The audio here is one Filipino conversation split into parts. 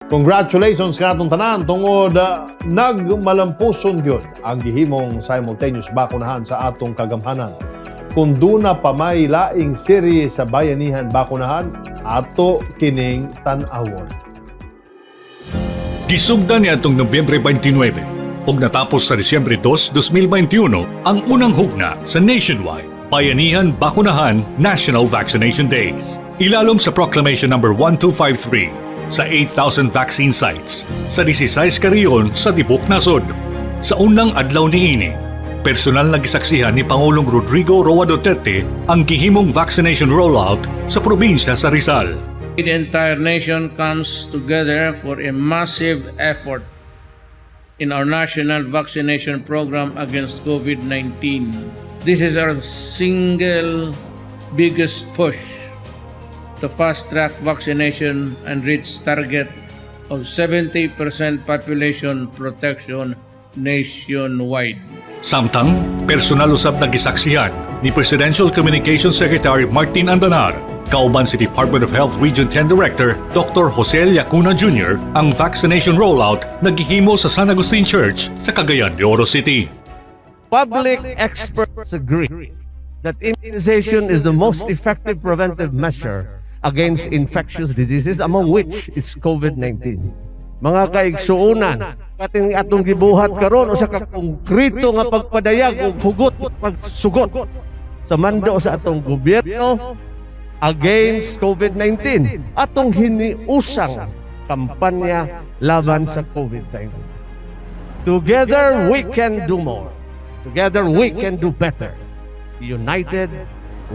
Congratulations kanatong tanan tungod nagmalampuson gyud ang gihimong simultaneous bakunahan sa atong kagamhanan. Kung duna pa may laing serye sa bayanihan bakunahan, ato kining tan-awon. Gisugdan ni atong Nobyembre 29 ug natapos sa Disyembre 2, 2021 ang unang hugna sa nationwide Bayanihan Bakunahan National Vaccination Days. Ilalom sa Proclamation No. 1253 sa 8,000 vaccine sites sa 16 kariyon sa tibok nasod. Sa unang adlaw niini, personal na gisaksihan ni Pangulong Rodrigo Roa Duterte ang gihimong vaccination rollout sa probinsya sa Rizal. The entire nation comes together for a massive effort in our national vaccination program against COVID-19. This is our single biggest push to fast-track vaccination and reach target of 70% population protection nationwide. Samtang, personal usab na gisaksihan ni Presidential Communications Secretary Martin Andanar, kauban si Department of Health Region 10 Director Dr. Jose Lacuna Jr. ang vaccination rollout na gihimo sa San Agustin Church sa Cagayan de Oro City. Public experts agree that immunization is the most effective preventive measure against infectious diseases, among which is COVID-19. Mga kaigsuunan, kating atong gibuhat karon usa ka konkreto nga pagpadayag ug hugot pagsugot sa mando sa atong gobyerno against COVID-19. Atong hiniusang kampanya laban sa COVID-19. Together we can do more. Together we can do better. United,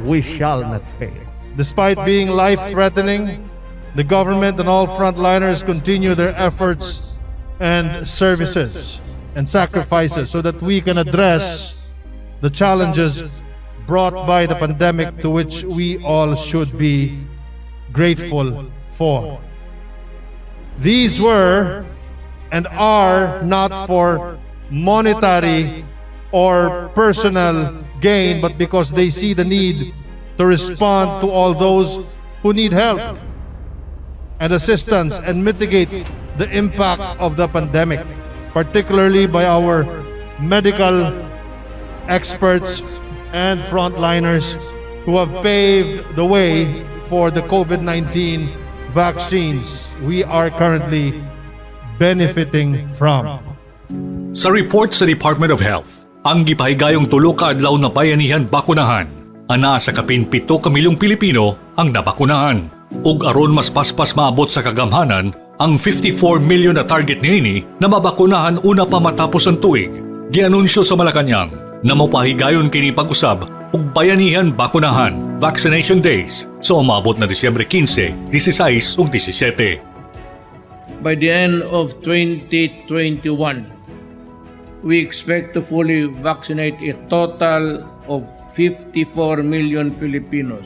we shall not fail. Despite being life-threatening, the government and all frontliners continue their efforts and services and sacrifices so that we can address the challenges brought by the pandemic, to which we all should be grateful for. These were and are not for monetary or personal gain, but because they see the need to respond to all those who need help and assistance and mitigate the impact of the pandemic, particularly by our medical experts and frontliners who have paved the way for the COVID-19 vaccines we are currently benefiting from. Sa report sa Department of Health, ang gipahigayong tulo ka adlaw na bayanihan bakunahan, ana sa kapin 7 ka milyong Pilipino ang nabakunahan. Ug aron mas paspas maabot sa kagamhanan ang 54 million na target niini na mabakunahan una pa matapos ang tuig. Gianunsyo sa Malacañang na mapahigayon kini pag-usab ug bayanihan bakunahan vaccination days sa umabot na Disyembre 15, 16 ug 17. By the end of 2021, we expect to fully vaccinate a total of 54 million Filipinos.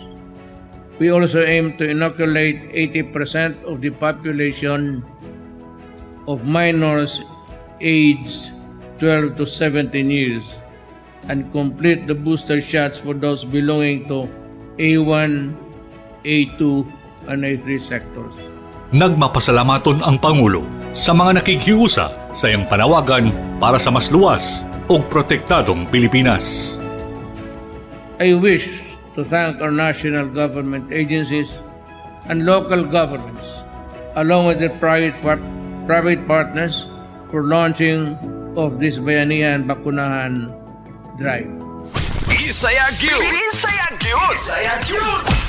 We also aim to inoculate 80% of the population of minors aged 12 to 17 years and complete the booster shots for those belonging to A1, A2, and A3 sectors. Nagmapasalamaton ang Pangulo sa mga nakikiusa sa iyang panawagan para sa mas luwas ug protektadong Pilipinas. I wish to thank our national government agencies and local governments, along with their private partners, for launching of this Bayanihan Bakunahan drive. Isayag yun! Isayag yun! Isayag yun!